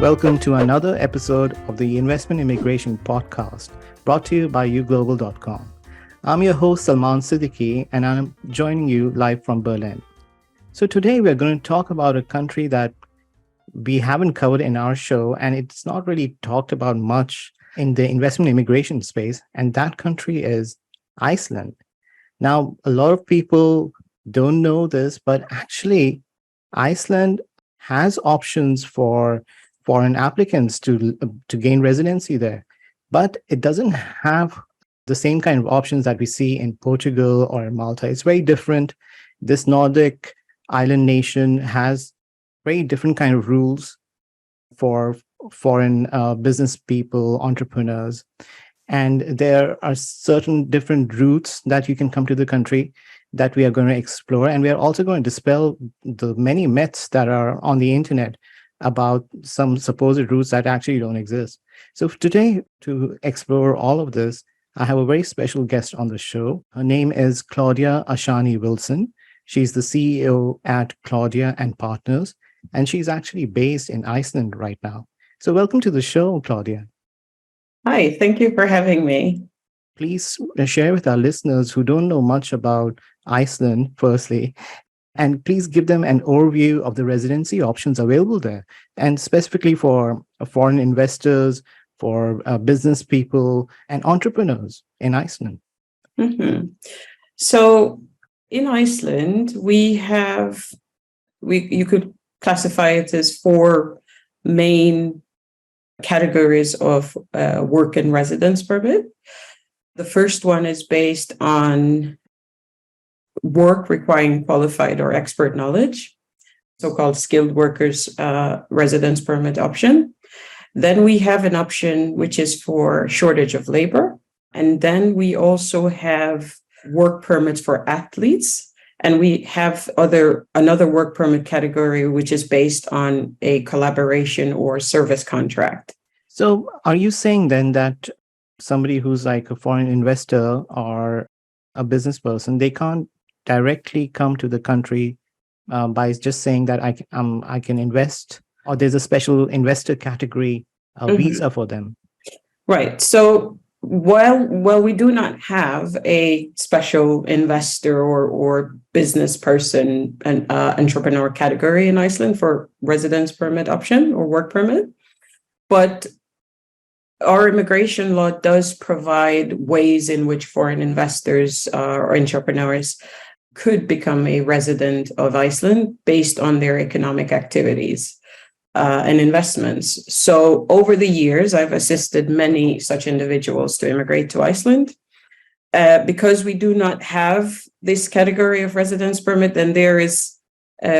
Welcome to another episode of the Investment Immigration Podcast, brought to you by Uglobal.com. I'm your host, Salman Siddiqui, and I'm joining you live from Berlin. So today we're going to talk about a country that we haven't covered in our show, and it's not really talked about much in the investment immigration space, and that country is Iceland. Now, a lot of people don't know this, but actually, Iceland has options for foreign applicants to gain residency there, but it doesn't have the same kind of options that we see in Portugal or in Malta. It's very different. This Nordic island nation has very different kind of rules for foreign business people, entrepreneurs. And there are certain different routes that you can come to the country that we are going to explore. And we are also going to dispel the many myths that are on the internet about some supposed routes that actually don't exist. So today, to explore all of this, I have a very special guest on the show. Her name is Claudia Ashanie Wilson. She's the CEO at Claudia Partners, and she's actually based in Iceland right now. So welcome to the show, Claudia. Hi, thank you for having me. Please share with our listeners who don't know much about Iceland, firstly, and please give them an overview of the residency options available there, and specifically for foreign investors, for business people, and entrepreneurs in Iceland. Mm-hmm. So in Iceland, you could classify it as four main categories of work and residence permit. The first one is based on work requiring qualified or expert knowledge, so-called skilled workers residence permit option. Then we have an option which is for shortage of labor. And then we also have work permits for athletes. And we have another work permit category, which is based on a collaboration or service contract. So are you saying then that somebody who's like a foreign investor or a business person, they can't directly come to the country by just saying that I can invest, or there's a special investor category visa for them? Right. So while we do not have a special investor or business person and entrepreneur category in Iceland for residence permit option or work permit, but our immigration law does provide ways in which foreign investors or entrepreneurs could become a resident of Iceland based on their economic activities and investments. So over the years, I've assisted many such individuals to immigrate to Iceland. Because we do not have this category of residence permit, then there is,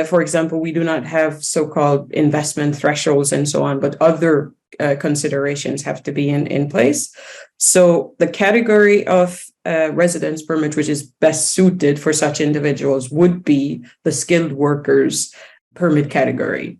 for example, we do not have so-called investment thresholds and so on, but other considerations have to be in place. So the category of residence permit, which is best suited for such individuals, would be the skilled workers permit category.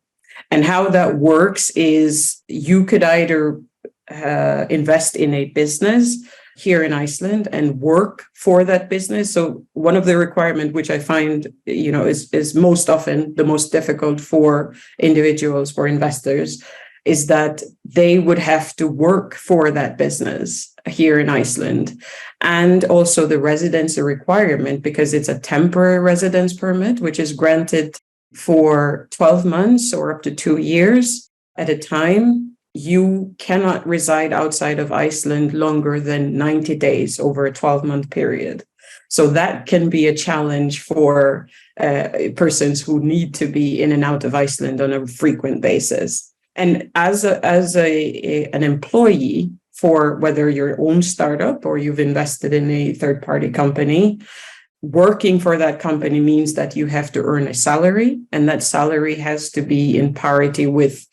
And how that works is you could either invest in a business here in Iceland and work for that business. So one of the requirements, which I find, is most often the most difficult for individuals, for investors, is that they would have to work for that business here in Iceland. And also the residency requirement, because it's a temporary residence permit, which is granted for 12 months or up to 2 years at a time. You cannot reside outside of Iceland longer than 90 days over a 12-month period. So that can be a challenge for persons who need to be in and out of Iceland on a frequent basis. And as an employee, for whether your own startup or you've invested in a third-party company, working for that company means that you have to earn a salary, and that salary has to be in parity with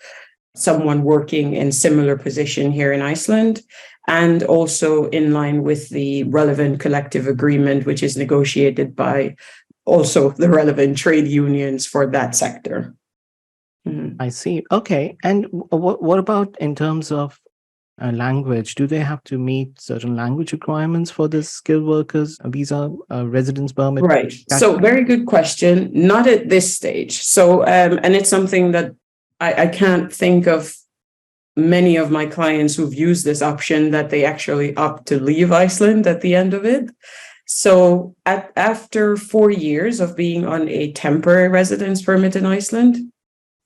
someone working in similar position here in Iceland, and also in line with the relevant collective agreement, which is negotiated by also the relevant trade unions for that sector. I see. Okay. And what about in terms of language? Do they have to meet certain language requirements for this skilled workers visa residence permit? Right. So very good question. Not at this stage. So, and it's something that I can't think of many of my clients who've used this option that they actually opt to leave Iceland at the end of it. So after 4 years of being on a temporary residence permit in Iceland,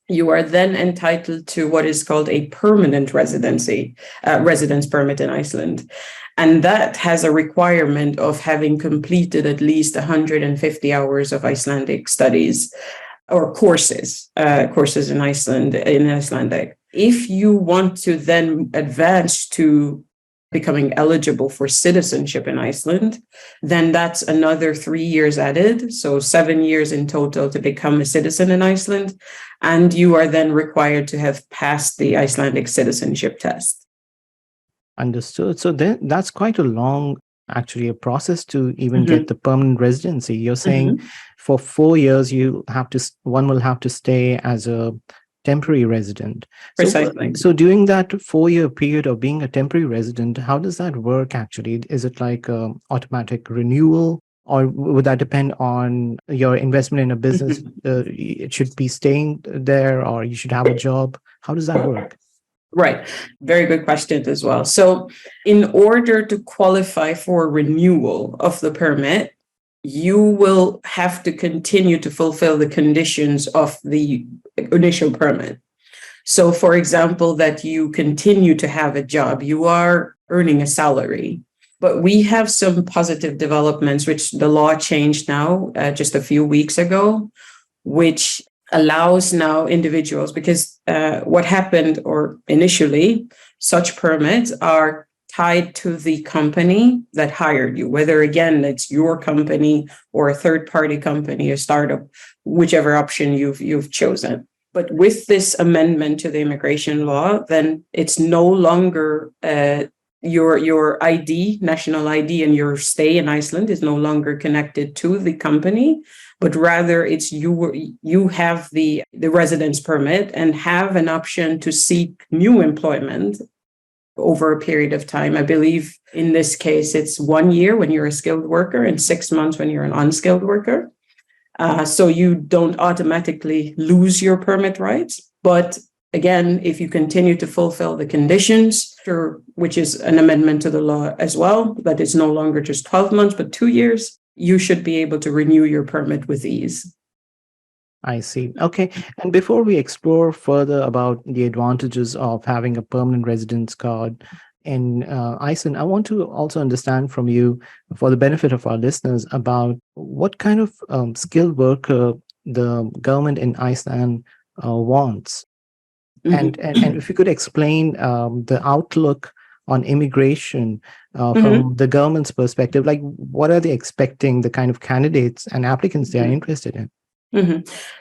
you are then entitled to what is called a permanent residence permit in Iceland. And that has a requirement of having completed at least 150 hours of Icelandic studies or courses in Icelandic. If you want to then advance to becoming eligible for citizenship in Iceland, then that's another 3 years added. So 7 years in total to become a citizen in Iceland. And you are then required to have passed the Icelandic citizenship test. Understood. So then that's quite a long, actually, a process to even get the permanent residency. You're saying for 4 years, one will have to stay as a temporary resident. Precisely. So during that 4-year period of being a temporary resident, how does that work actually? Is it like automatic renewal, or would that depend on your investment in a business? It should be staying there, or you should have a job. How does that work? Right. Very good question as well. So in order to qualify for renewal of the permit, you will have to continue to fulfill the conditions of the initial permit. So, for example, that you continue to have a job, you are earning a salary. But we have some positive developments, which the law changed now just a few weeks ago, which allows now individuals, because what happened, or initially, such permits are tied to the company that hired you, whether, again, it's your company or a third-party company, a startup, whichever option you've chosen. But with this amendment to the immigration law, then it's no longer your ID, national ID, and your stay in Iceland is no longer connected to the company, but rather it's you have the residence permit and have an option to seek new employment over a period of time. I believe in this case, it's 1 year when you're a skilled worker and 6 months when you're an unskilled worker. So you don't automatically lose your permit rights. But again, if you continue to fulfill the conditions, which is an amendment to the law as well, that it's no longer just 12 months, but 2 years, you should be able to renew your permit with ease. I see. Okay. And before we explore further about the advantages of having a permanent residence card in Iceland, I want to also understand from you, for the benefit of our listeners, about what kind of skilled worker the government in Iceland wants. And if you could explain the outlook on immigration from the government's perspective, like what are they expecting, the kind of candidates and applicants they are interested in?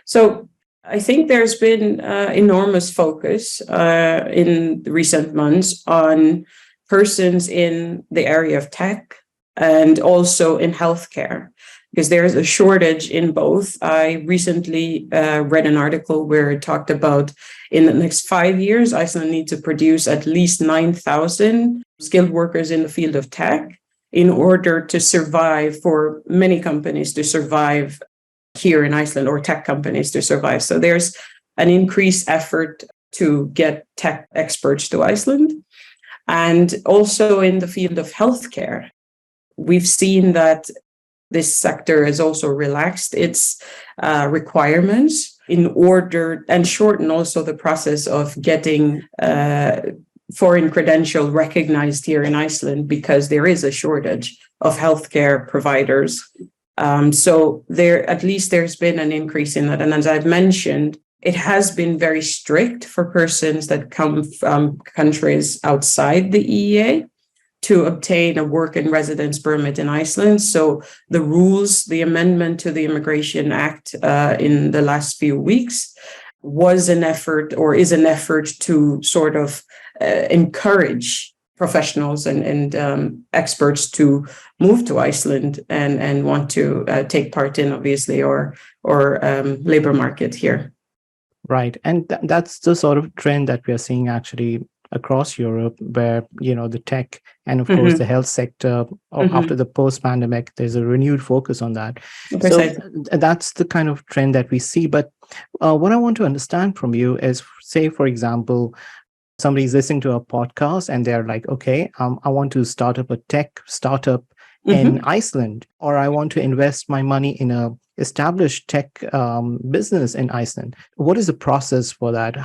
So I think there's been enormous focus in recent months on persons in the area of tech and also in healthcare, because there's a shortage in both. I recently read an article where it talked about in the next 5 years, Iceland needs to produce at least 9,000 skilled workers in the field of tech in order to survive, for many companies to survive here in Iceland, or tech companies to survive. So there's an increased effort to get tech experts to Iceland. And also in the field of healthcare, we've seen that this sector has also relaxed its requirements in order and shorten also the process of getting foreign credential recognized here in Iceland, because there is a shortage of healthcare providers. So there's been an increase in that. And as I've mentioned, it has been very strict for persons that come from countries outside the EEA to obtain a work and residence permit in Iceland. So the rules, the amendment to the Immigration Act in the last few weeks was an effort, or is an effort, to sort of encourage professionals and experts to move to Iceland and want to take part in, obviously, or labor market here. Right. And that's the sort of trend that we are seeing actually across Europe, where, the tech and of course the health sector, after the post-pandemic, there's a renewed focus on that. So that's the kind of trend that we see. But what I want to understand from you is, say, for example, somebody's listening to a podcast and they're like, okay, I want to start up a tech startup in Iceland, or I want to invest my money in a established tech business in Iceland. What is the process for that?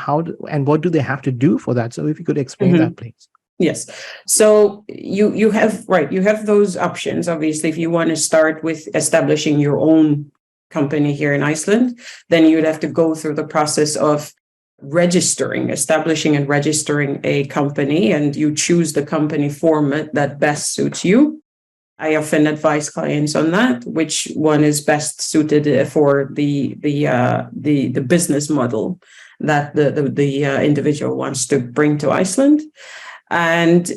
And what do they have to do for that? So if you could explain that, please. Yes. So you have those options. Obviously, if you want to start with establishing your own company here in Iceland, then you'd have to go through the process of establishing and registering a company, and you choose the company format that best suits you. I often advise clients on that, which one is best suited for the business model that the individual wants to bring to Iceland. And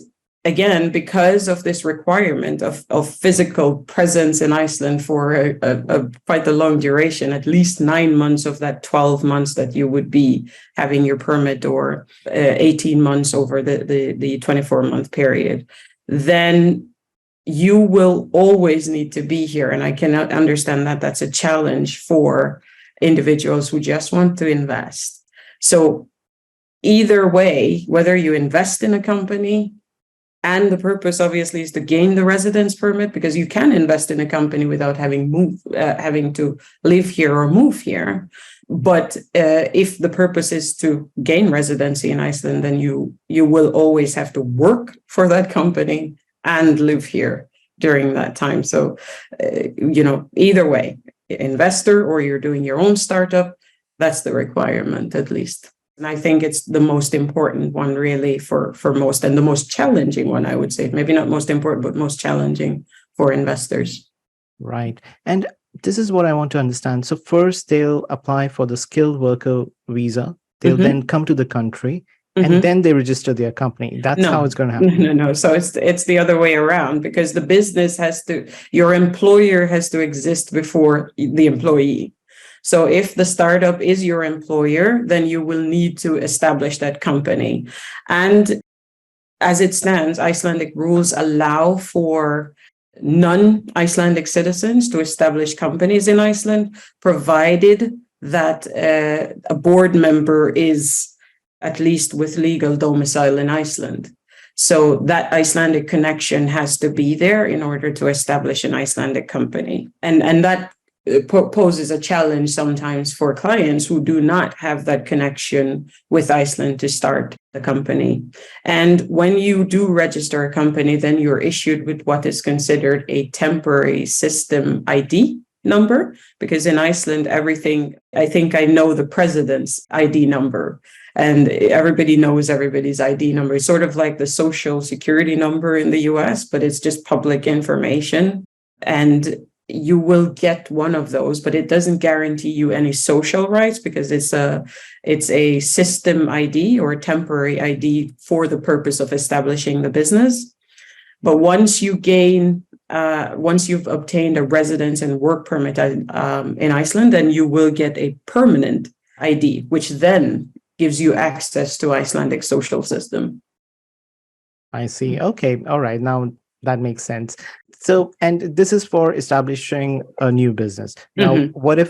again, because of this requirement of physical presence in Iceland for quite a long duration, at least 9 months of that 12 months that you would be having your permit, or 18 months over the 24-month period, then you will always need to be here. And I cannot understand that that's a challenge for individuals who just want to invest. So either way, whether you invest in a company, and the purpose obviously is to gain the residence permit, because you can invest in a company without having to live here or move here. But if the purpose is to gain residency in Iceland, then you will always have to work for that company and live here during that time. So, either way, investor or you're doing your own startup, that's the requirement, at least. And I think it's the most important one, really, for most, and the most challenging one, I would say. Maybe not most important, but most challenging for investors. Right. And this is what I want to understand. So first, they'll apply for the skilled worker visa. They'll then come to the country, and then they register their company. That's how it's going to happen. No. So it's the other way around, because the business your employer has to exist before the employee. So if the startup is your employer, then you will need to establish that company. And as it stands, Icelandic rules allow for non-Icelandic citizens to establish companies in Iceland, provided that a board member is at least with legal domicile in Iceland. So that Icelandic connection has to be there in order to establish an Icelandic company. And that poses a challenge sometimes for clients who do not have that connection with Iceland to start the company. And when you do register a company, then you're issued with what is considered a temporary system ID number, because in Iceland, I think I know the president's ID number, and everybody knows everybody's ID number. It's sort of like the social security number in the US, but it's just public information. And you will get one of those, but it doesn't guarantee you any social rights, because it's a system ID or a temporary ID for the purpose of establishing the business. But once you've obtained a residence and work permit in Iceland, then you will get a permanent ID, which then gives you access to Icelandic social system. I see. Okay. All right. Now that makes sense. So, and this is for establishing a new business. Now, what if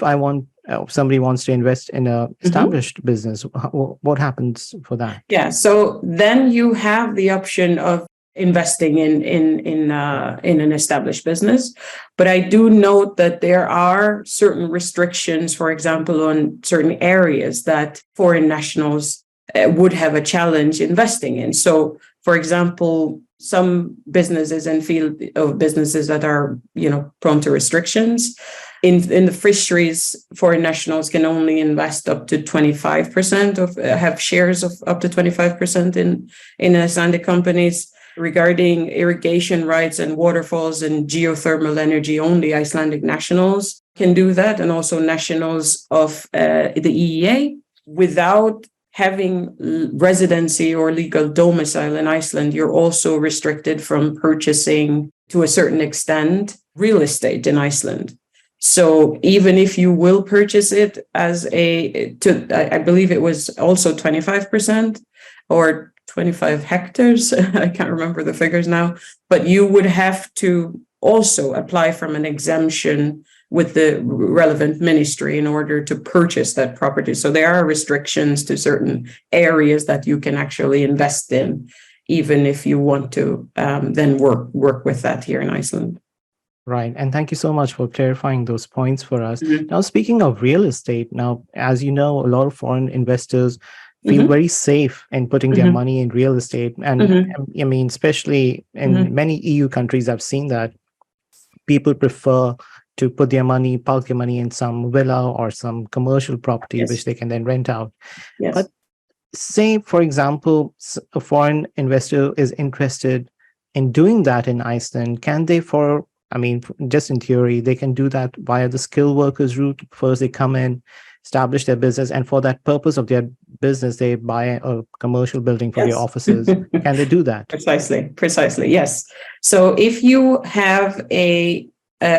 somebody wants to invest in a established business? What happens for that? Yeah. So then you have the option of investing in an established business. But I do note that there are certain restrictions, for example, on certain areas that foreign nationals would have a challenge investing in. So, for example, some businesses and field of businesses that are, prone to restrictions. In the fisheries, foreign nationals can only invest up to 25% have shares of up to 25% in Icelandic companies. Regarding irrigation rights and waterfalls and geothermal energy, only Icelandic nationals can do that, and also nationals of the EEA. Without having residency or legal domicile in Iceland, you're also restricted from purchasing, to a certain extent, real estate in Iceland. So even if you will purchase it I believe it was also 25% or 25 hectares, I can't remember the figures now, but you would have to also apply from an exemption with the relevant ministry in order to purchase that property. So there are restrictions to certain areas that you can actually invest in, even if you want to then work with that here in Iceland. Right. And thank you so much for clarifying those points for us. Mm-hmm. Now, speaking of real estate, now, as you know, a lot of foreign investors feel very safe in putting their money in real estate. And I mean, especially in many EU countries, I've seen that people prefer to put their money, park their money in some villa or some commercial property, which they can then rent out. Yes. But say, for example, a foreign investor is interested in doing that in Iceland. Can they, just in theory, they can do that via the skilled workers route. First, they come in, establish their business, and for that purpose of their business, they buy a commercial building for their offices. Can they do that? Precisely. Yes. So if you have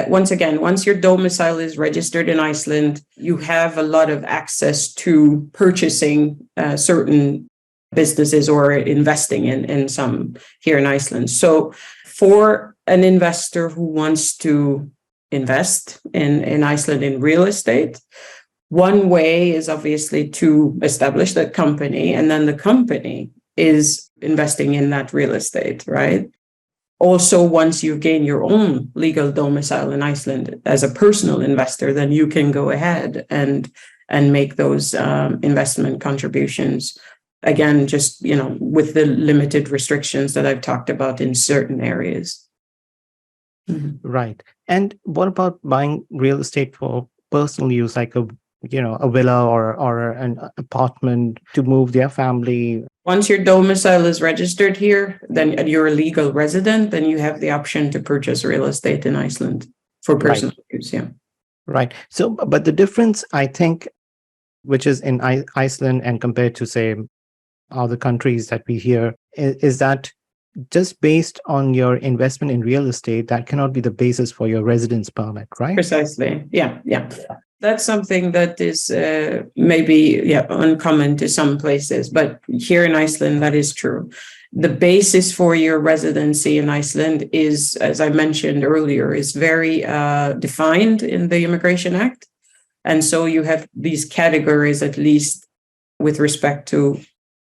once your domicile is registered in Iceland, you have a lot of access to purchasing certain businesses or investing in some here in Iceland. So for an investor who wants to invest in Iceland in real estate, one way is obviously to establish that company, and then the company is investing in that real estate, right? Also, once you gain your own legal domicile in Iceland as a personal investor, then you can go ahead and make those investment contributions. Again, just, with the limited restrictions that I've talked about in certain areas. Right. And what about buying real estate for personal use, like a villa or an apartment to move their family? Once your domicile is registered here, then you're a legal resident, then you have the option to purchase real estate in Iceland for personal use. Yeah. Right. So, but the difference, I think, which is in Iceland and compared to, say, other countries that we hear, is that just based on your investment in real estate, that cannot be the basis for your residence permit, right? Precisely. Yeah. That's something that is maybe uncommon to some places, but here in Iceland, that is true. The basis for your residency in Iceland is, as I mentioned earlier, is very defined in the Immigration Act. And so you have these categories, at least with respect to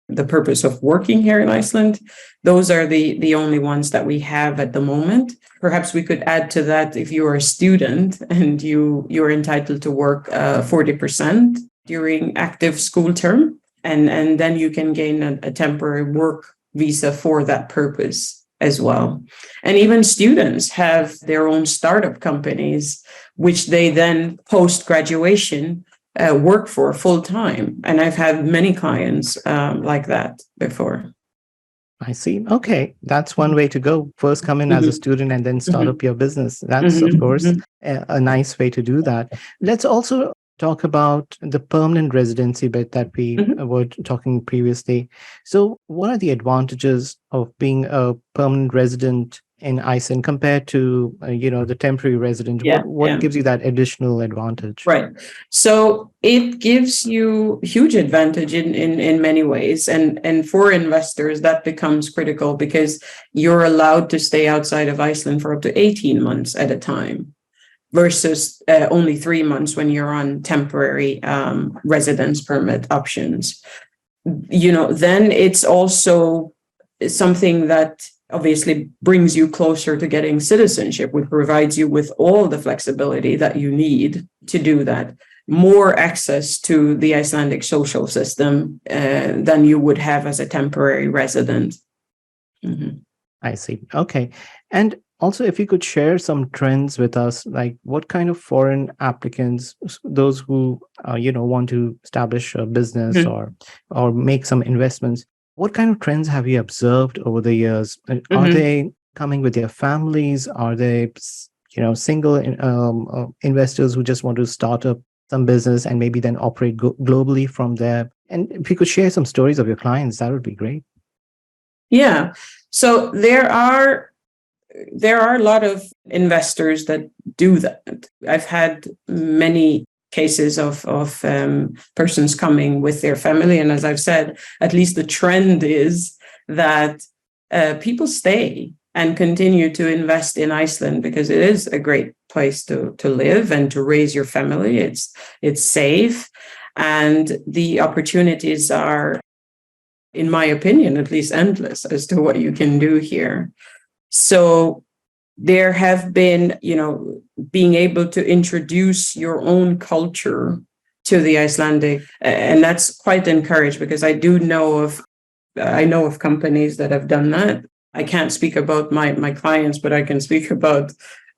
the purpose of working here in Iceland. Those are the only ones that we have at the moment. Perhaps we could add to that, if you are a student and you're entitled to work 40% during active school term, and then you can gain a temporary work visa for that purpose as well. And even students have their own startup companies, which they then post-graduation work for full time. And I've had many clients like that before. I see. Okay. That's one way to go. First come in as a student and then start up your business. That's, of course, a nice way to do that. Let's also talk about the permanent residency bit that we were talking previously. So what are the advantages of being a permanent resident in Iceland compared to, the temporary resident? What gives you that additional advantage? Right. So it gives you huge advantage in many ways. And for investors, that becomes critical because you're allowed to stay outside of Iceland for up to 18 months at a time versus only 3 months when you're on temporary residence permit options. Then it's also something that obviously brings you closer to getting citizenship, which provides you with all the flexibility that you need to do that. More access to the Icelandic social system than you would have as a temporary resident. I see. Okay. And also, if you could share some trends with us, like what kind of foreign applicants, those who, want to establish a business or make some investments, what kind of trends have you observed over the years? Are they coming with their families? Are they, single investors who just want to start up some business and maybe then operate globally from there? And if you could share some stories of your clients, that would be great. Yeah. So there are a lot of investors that do that. I've had many cases of persons coming with their family. And as I've said, at least the trend is that people stay and continue to invest in Iceland because it is a great place to live and to raise your family. It's safe, and the opportunities are, in my opinion, at least endless as to what you can do here. So there have been, being able to introduce your own culture to the Icelandic, and that's quite encouraged because I know of companies that have done that. I can't speak about my clients, but I can speak about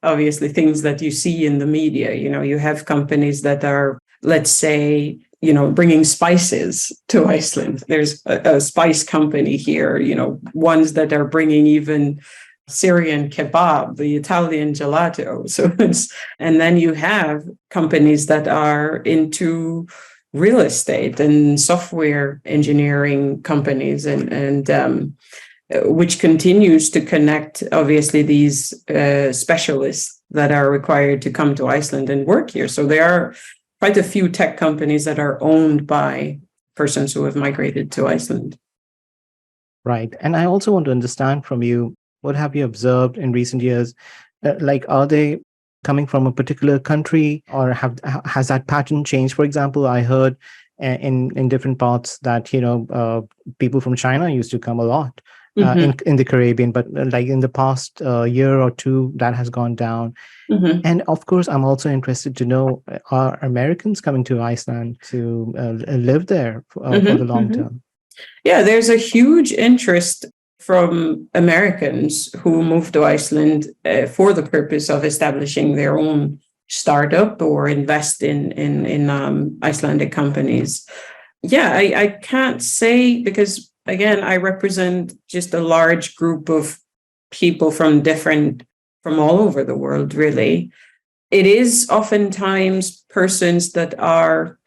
obviously things that you see in the media. You have companies that are, let's say, bringing spices to Iceland. There's a spice company here, ones that are bringing even Syrian kebab, the Italian gelato. So and then you have companies that are into real estate and software engineering companies and which continues to connect, obviously, these specialists that are required to come to Iceland and work here. So there are quite a few tech companies that are owned by persons who have migrated to Iceland. Right. And I also want to understand from you, what have you observed in recent years? Are they coming from a particular country, or has that pattern changed? For example, I heard in different parts that people from China used to come a lot in the Caribbean, but like in the past year or two, that has gone down. And of course, I'm also interested to know, are Americans coming to Iceland to live there for the long term? Yeah, there's a huge interest from Americans who move to Iceland for the purpose of establishing their own startup or invest in Icelandic companies. Yeah, I can't say because, again, I represent just a large group of people from all over the world, really. It is oftentimes persons that are,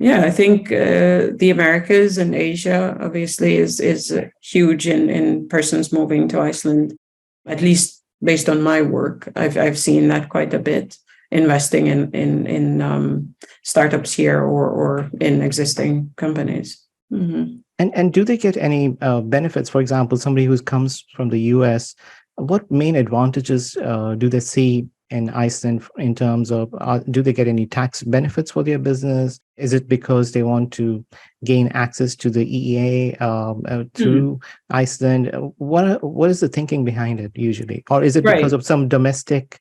I think the Americas and Asia obviously is huge in persons moving to Iceland. At least based on my work, I've seen that quite a bit, investing in startups here or in existing companies. And do they get any benefits? For example, somebody who comes from the US, what main advantages do they see in Iceland in terms of, do they get any tax benefits for their business? Is it because they want to gain access to the EEA through Iceland? What is the thinking behind it usually? Or is it because of some domestic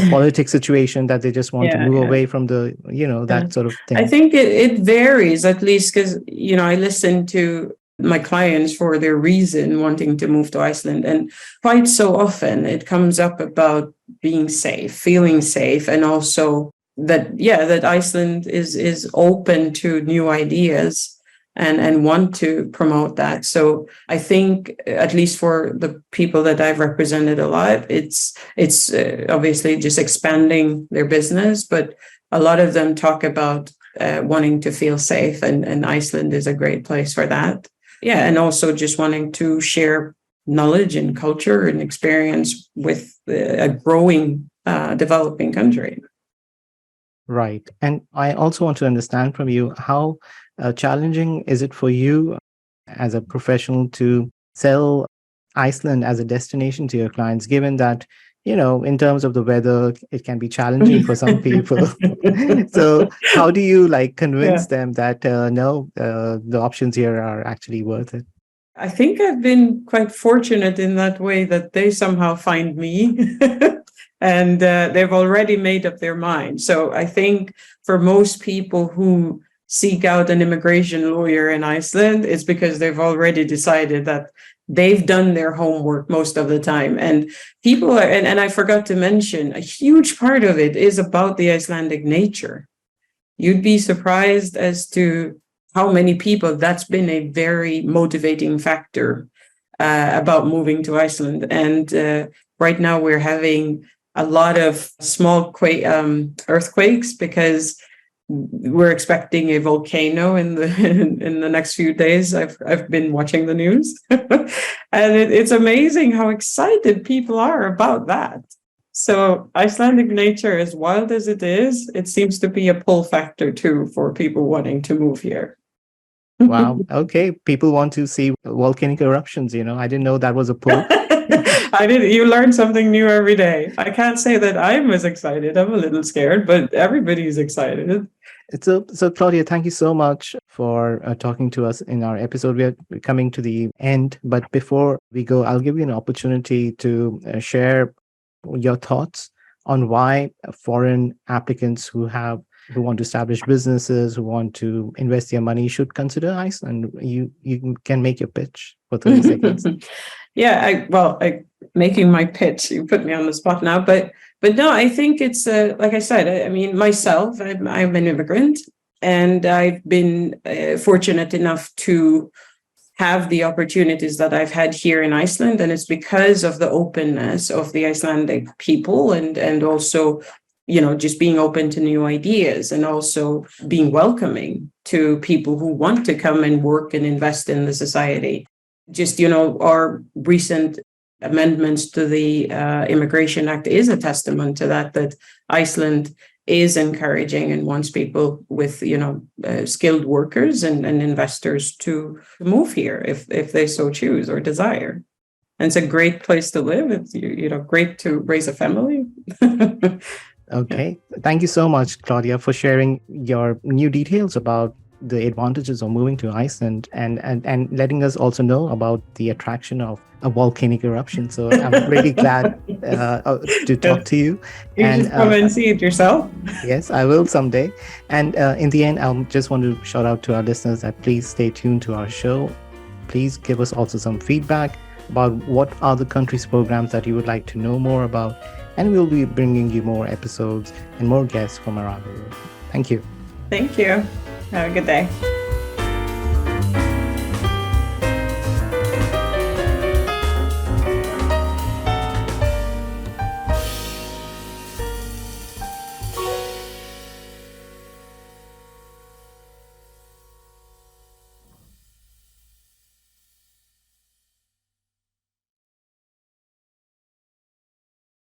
politics situation that they just want to move away from the, that sort of thing? I think it varies, at least because, I listen to my clients for their reason wanting to move to Iceland. And quite so often it comes up about being safe, feeling safe, and also that Iceland is open to new ideas and want to promote that. So I think, at least for the people that I've represented a lot, it's obviously just expanding their business, but a lot of them talk about wanting to feel safe, and Iceland is a great place for that. Yeah, and also just wanting to share knowledge and culture and experience with a growing, developing country. Right. And I also want to understand from you, how challenging is it for you as a professional to sell Iceland as a destination to your clients, given that, in terms of the weather, it can be challenging for some people. So how do you convince them that, no, the options here are actually worth it? I think I've been quite fortunate in that way that they somehow find me and they've already made up their mind. So I think for most people who seek out an immigration lawyer in Iceland, it's because they've already decided that they've done their homework most of the time. And people are, and I forgot to mention, a huge part of it is about the Icelandic nature. You'd be surprised as to how many people that's been a very motivating factor about moving to Iceland. And right now we're having a lot of small earthquakes because we're expecting a volcano in the next few days. I've been watching the news, and it's amazing how excited people are about that. So Icelandic nature, as wild as it is, it seems to be a pull factor too for people wanting to move here. Wow. Okay. People want to see volcanic eruptions. I didn't know that was a pull. You learn something new every day. I can't say that I'm as excited. I'm a little scared, but everybody's excited. So Claudia, thank you so much for talking to us in our episode. We are coming to the end, but before we go, I'll give you an opportunity to share your thoughts on why foreign applicants who want to establish businesses, who want to invest their money, should consider Iceland. You can make your pitch for 30 seconds. Yeah, making my pitch. You put me on the spot now, but no, I think it's like I said. I mean, myself, I'm an immigrant, and I've been fortunate enough to have the opportunities that I've had here in Iceland, and it's because of the openness of the Icelandic people, and also, just being open to new ideas, and also being welcoming to people who want to come and work and invest in the society. Just, our recent amendments to the Immigration Act is a testament to that Iceland is encouraging and wants people with, skilled workers and investors to move here if they so choose or desire. And it's a great place to live. It's, great to raise a family. Okay. Thank you so much, Claudia, for sharing your new details about the advantages of moving to Iceland and letting us also know about the attraction of a volcanic eruption. So I'm really glad to talk to you. You should come and see it yourself. Yes, I will someday. And in the end, I just want to shout out to our listeners that please stay tuned to our show. Please give us also some feedback about what are the countries' programs that you would like to know more about. And we'll be bringing you more episodes and more guests from around the world. Thank you. Thank you. Have a good day.